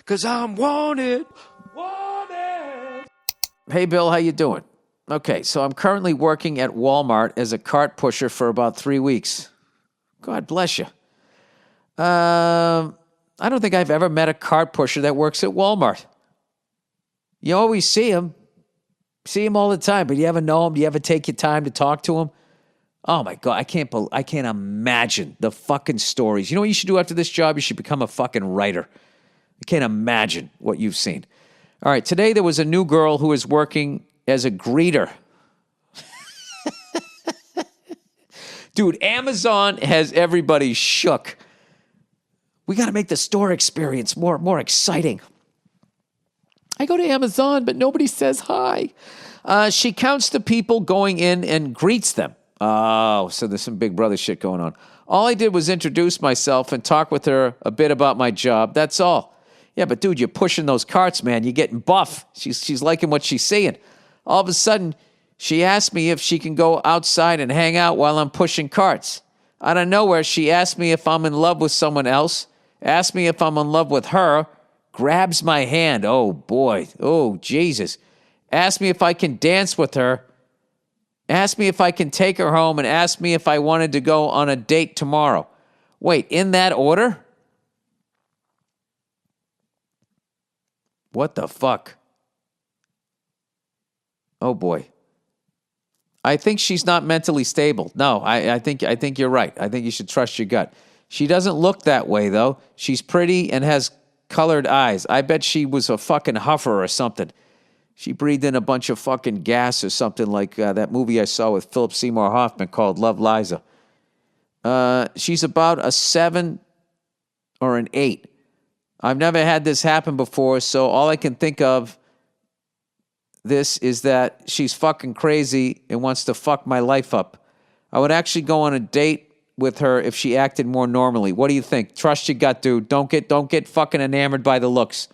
'Cause I'm wanted. Wanted. Hey, Bill, how you doing? Okay, so I'm currently working at Walmart as a cart pusher for about 3 weeks. God bless you. I don't think I've ever met a cart pusher that works at Walmart. You always see him all the time, but you ever know him? Do you ever take your time to talk to him? Oh my God, I can't imagine the fucking stories. You know what you should do after this job? You should become a fucking writer. I can't imagine what you've seen. All right, today there was a new girl who is working as a greeter. Dude, Amazon has everybody shook. We got to make the store experience more exciting. I go to Amazon, but nobody says hi. She counts the people going in and greets them. Oh, so there's some Big Brother shit going on. All I did was introduce myself and talk with her a bit about my job. That's all. Yeah, but dude, you're pushing those carts, man. You're getting buff. She's liking what she's seeing. All of a sudden, she asked me if she can go outside and hang out while I'm pushing carts. Out of nowhere, she asked me if I'm in love with someone else, asked me if I'm in love with her, grabs my hand. Oh, boy. Oh, Jesus. Asked me if I can dance with her, asked me if I can take her home, and asked me if I wanted to go on a date tomorrow. Wait, in that order? What the fuck? Oh, boy. I think she's not mentally stable. No, I think you're right. I think you should trust your gut. She doesn't look that way, though. She's pretty and has colored eyes. I bet she was a fucking huffer or something. She breathed in a bunch of fucking gas or something like that movie I saw with Philip Seymour Hoffman called Love Liza. She's about a 7 or an 8. I've never had this happen before, so all I can think of this is that she's fucking crazy and wants to fuck my life up. I would actually go on a date with her if she acted more normally. What do you think? Trust your gut, dude. Don't get fucking enamored by the looks.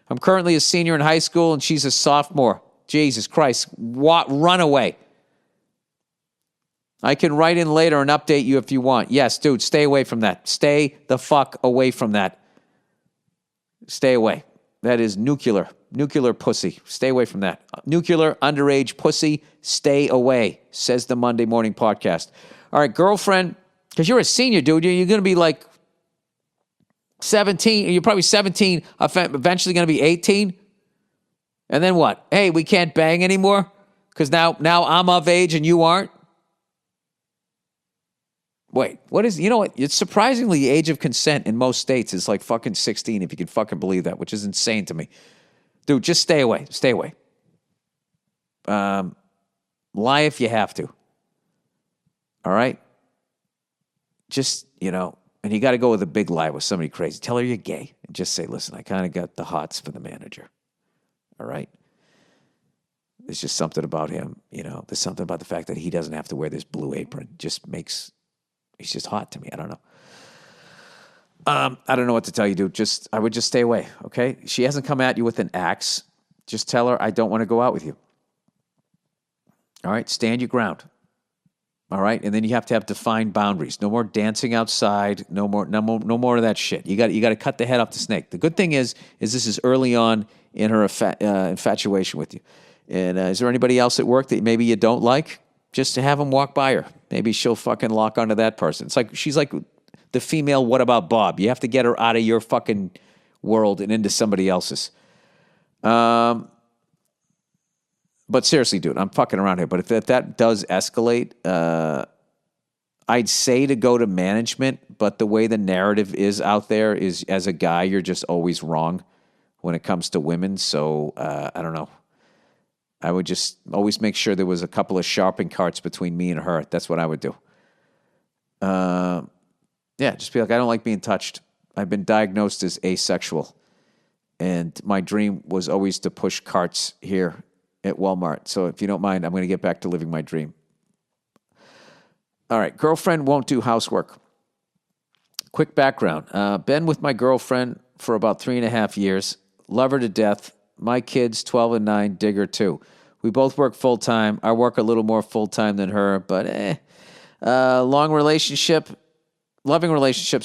I'm currently a senior in high school and she's a sophomore. Jesus Christ. Run away. I can write in later and update you if you want. Yes, dude, stay away from that. Stay the fuck away from that. Stay away. That is nuclear pussy. Stay away from that. Nuclear underage pussy. Stay away, says the Monday Morning Podcast. All right, girlfriend, because you're a senior, dude. You're going to be like 17. You're probably 17, eventually going to be 18. And then what? Hey, we can't bang anymore because now I'm of age and you aren't? Wait, what is, you know what? It's surprisingly the age of consent in most states is like fucking 16, if you can fucking believe that, which is insane to me. Dude, just stay away. Stay away. Lie if you have to. All right? Just, and you got to go with a big lie with somebody crazy. Tell her you're gay and just say, listen, I kind of got the hots for the manager. All right? There's just something about him, there's something about the fact that he doesn't have to wear this blue apron. He's just hot to me. I don't know. I don't know what to tell you, dude. I would just stay away, okay? She hasn't come at you with an axe. Just tell her, I don't want to go out with you. All right? Stand your ground. All right? And then you have to have defined boundaries. No more dancing outside. No more of that shit. You got to cut the head off the snake. The good thing is this is early on in her infatuation with you. And is there anybody else at work that maybe you don't like? Just to have him walk by her. Maybe she'll fucking lock onto that person. She's like the female What About Bob. You have to get her out of your fucking world and into somebody else's. But seriously, dude, I'm fucking around here. But if that does escalate, I'd say to go to management. But the way the narrative is out there is, as a guy, you're just always wrong when it comes to women. So I don't know. I would just always make sure there was a couple of shopping carts between me and her. That's what I would do. Yeah, just be like, I don't like being touched. I've been diagnosed as asexual. And my dream was always to push carts here at Walmart. So if you don't mind, I'm going to get back to living my dream. All right, girlfriend won't do housework. Quick background. Been with my girlfriend for about 3.5 years. Love her to death. My kids, 12 and 9, dig her too. We both work full-time. I work a little more full-time than her, but long relationship. loving relationship,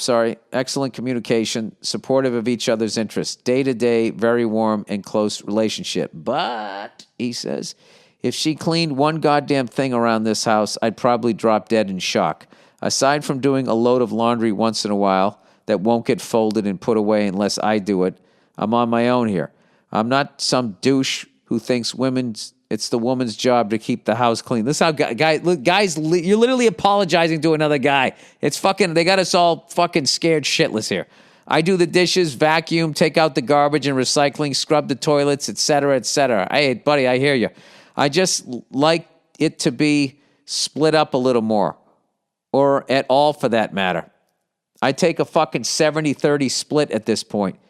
excellent communication, supportive of each other's interests, day-to-day, very warm and close relationship. But, he says, if she cleaned one goddamn thing around this house, I'd probably drop dead in shock. Aside from doing a load of laundry once in a while that won't get folded and put away unless I do it, I'm on my own here. I'm not some douche who thinks it's the woman's job to keep the house clean. This is how guys, you're literally apologizing to another guy. It's fucking, they got us all fucking scared shitless here. I do the dishes, vacuum, take out the garbage and recycling, scrub the toilets, etc., etc. Hey, buddy, I hear you. I just like it to be split up a little more, or at all for that matter. I take a fucking 70-30 split at this point.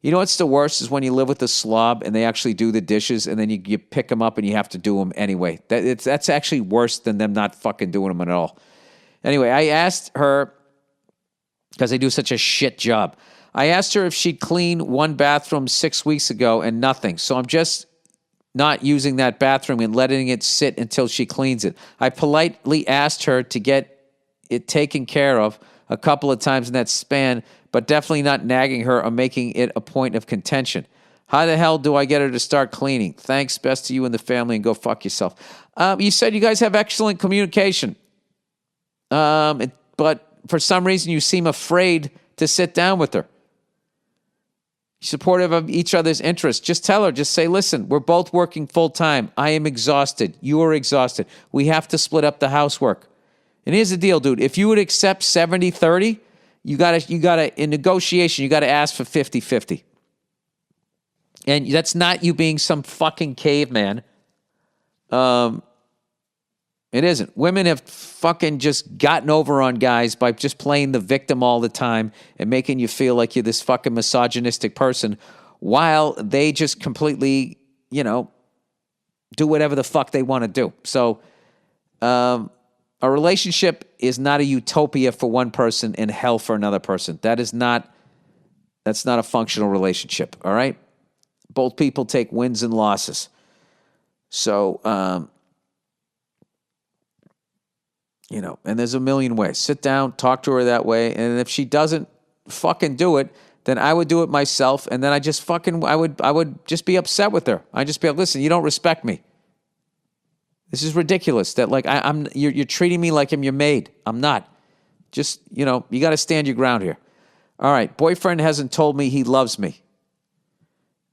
You know what's the worst is when you live with a slob and they actually do the dishes and then you pick them up and you have to do them anyway. That's actually worse than them not fucking doing them at all. Anyway, I asked her, because they do such a shit job, I asked her if she'd cleaned one bathroom 6 weeks ago and nothing. So I'm just not using that bathroom and letting it sit until she cleans it. I politely asked her to get it taken care of a couple of times in that span, but definitely not nagging her or making it a point of contention. How the hell do I get her to start cleaning? Thanks, best to you and the family, and go fuck yourself. You said you guys have excellent communication, but for some reason you seem afraid to sit down with her. Supportive of each other's interests. Just tell her, just say, listen, we're both working full time. I am exhausted. You are exhausted. We have to split up the housework. And here's the deal, dude. If you would accept 70-30, you gotta, in negotiation, you gotta ask for 50-50. And that's not you being some fucking caveman. It isn't. Women have fucking just gotten over on guys by just playing the victim all the time and making you feel like you're this fucking misogynistic person while they just completely, do whatever the fuck they want to do. So, a relationship is not a utopia for one person and hell for another person. That's not a functional relationship, all right? Both people take wins and losses. So, and there's a million ways. Sit down, talk to her that way, and if she doesn't fucking do it, then I would do it myself, and then I would just be upset with her. I'd just be like, listen, you don't respect me. This is ridiculous that you're treating me like I'm your maid. I'm not. Just, you got to stand your ground here. All right. Boyfriend hasn't told me he loves me.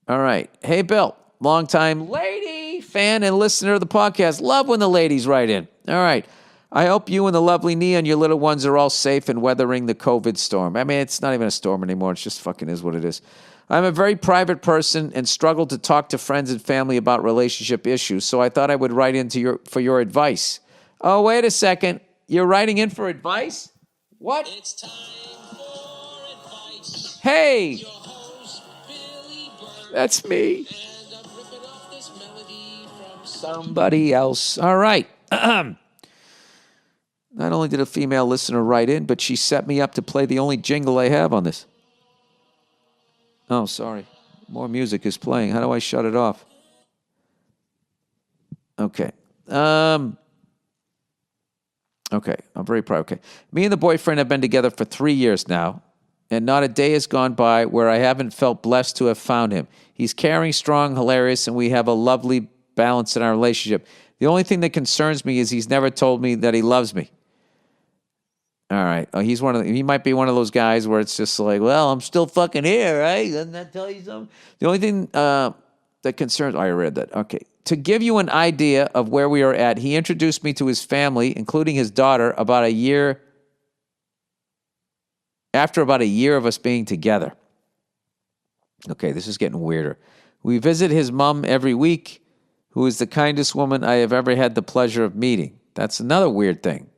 All right. Hey, Bill, longtime lady fan and listener of the podcast. Love when the ladies write in. All right. I hope you and the lovely Nia and your little ones are all safe and weathering the COVID storm. I mean, it's not even a storm anymore. It's just fucking is what it is. I'm a very private person and struggle to talk to friends and family about relationship issues, so I thought I would write in for your advice. Oh, wait a second. You're writing in for advice? What? It's time for advice. Hey! Your host, Billy Burr. That's me. And I'm ripping off this melody from somebody else. All right. Not only did a female listener write in, but she set me up to play the only jingle I have on this. Oh, sorry. More music is playing. How do I shut it off? Okay. Okay. I'm very proud. Okay. Me and the boyfriend have been together for 3 years now, and not a day has gone by where I haven't felt blessed to have found him. He's caring, strong, hilarious, and we have a lovely balance in our relationship. The only thing that concerns me is he's never told me that he loves me. All right. Oh, he might be one of those guys where it's just like, well, I'm still fucking here, right? Doesn't that tell you something? The only thing that concerns, I read that. Okay. To give you an idea of where we are at, he introduced me to his family, including his daughter, after about a year of us being together. Okay, this is getting weirder. We visit his mom every week, who is the kindest woman I have ever had the pleasure of meeting. That's another weird thing.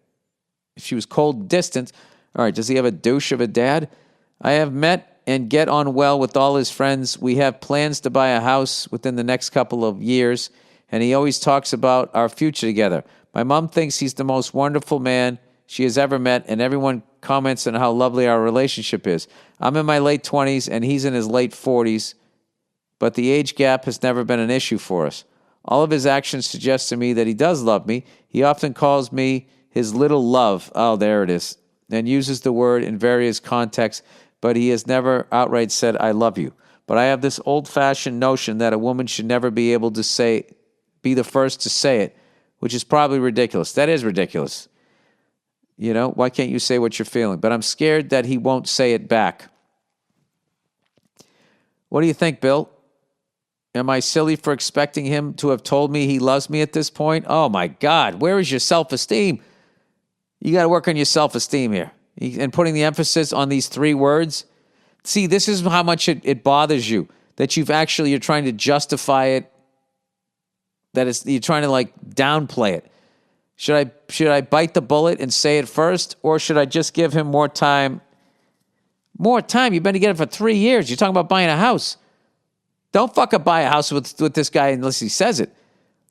If she was cold distant, all right, does he have a douche of a dad? I have met and get on well with all his friends. We have plans to buy a house within the next couple of years, and he always talks about our future together. My mom thinks he's the most wonderful man she has ever met, and everyone comments on how lovely our relationship is. I'm in my late 20s, and he's in his late 40s, but the age gap has never been an issue for us. All of his actions suggest to me that he does love me. He often calls me his little love. Oh, there it is. and uses the word in various contexts, but he has never outright said, I love you. But I have this old-fashioned notion that a woman should never be able to be the first to say it, which is probably ridiculous. That is ridiculous. You know, why can't you say what you're feeling? But I'm scared that he won't say it back. What do you think, Bill? Am I silly for expecting him to have told me he loves me at this point? Oh, my God. Where is your self-esteem? You got to work on your self-esteem here. And putting the emphasis on these 3 words. See, this is how much it bothers you, that you're trying to justify it, you're trying to like downplay it. Should I bite the bullet and say it first, or should I just give him more time? More time? You've been together for 3 years. You're talking about buying a house. Don't fucking buy a house with this guy unless he says it.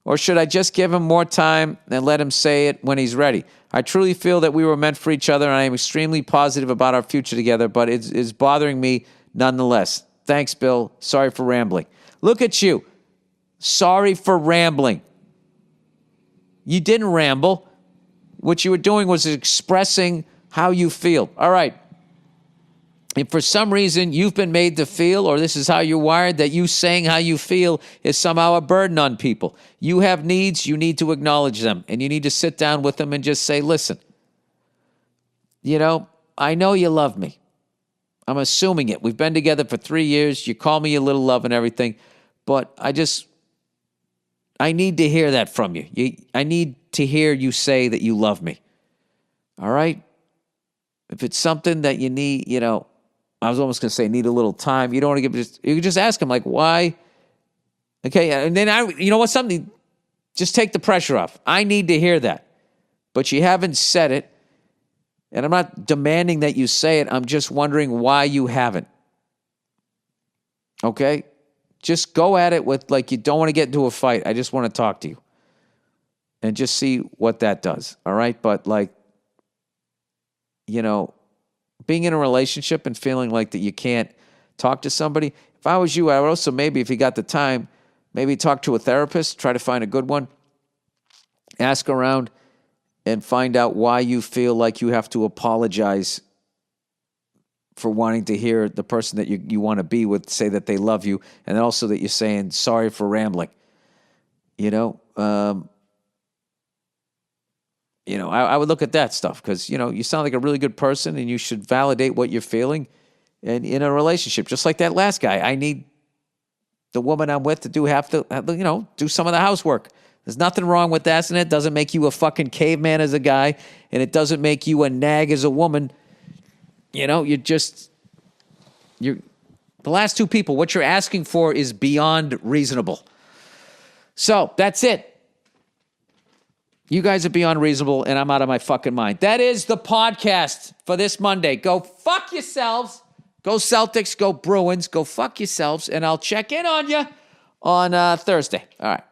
Or should I just give him more time and let him say it when he's ready? I truly feel that we were meant for each other, and I am extremely positive about our future together, but it is bothering me nonetheless. Thanks, Bill. Sorry for rambling. Look at you. Sorry for rambling. You didn't ramble. What you were doing was expressing how you feel. All right. If for some reason you've been made to feel, or this is how you're wired, that you saying how you feel is somehow a burden on people. You have needs, you need to acknowledge them, and you need to sit down with them and just say, listen, you know, I know you love me. I'm assuming it. We've been together for 3 years. You call me your little love and everything, but I need to hear that from you. I need to hear you say that you love me. All right? If it's something that you need, you know, I was almost going to say need a little time. You don't want to you can just ask him, like, why? Okay, and then you know what, something, just take the pressure off. I need to hear that. But you haven't said it, and I'm not demanding that you say it. I'm just wondering why you haven't. Okay? Just go at it with, like, you don't want to get into a fight. I just want to talk to you. And just see what that does, all right? But, like, you know, being in a relationship and feeling like that you can't talk to somebody. If I was you, I would also maybe, if you got the time, maybe talk to a therapist, try to find a good one, ask around, and find out why you feel like you have to apologize for wanting to hear the person that you want to be with say that they love you, and then also that you're saying sorry for rambling. You know, I would look at that stuff because, you know, you sound like a really good person and you should validate what you're feeling and in a relationship. Just like that last guy, I need the woman I'm with to do do some of the housework. There's nothing wrong with that, and it doesn't make you a fucking caveman as a guy, and it doesn't make you a nag as a woman. You know, the last 2 people, what you're asking for is beyond reasonable. So that's it. You guys are beyond reasonable, and I'm out of my fucking mind. That is the podcast for this Monday. Go fuck yourselves. Go Celtics. Go Bruins. Go fuck yourselves, and I'll check in on you on Thursday. All right.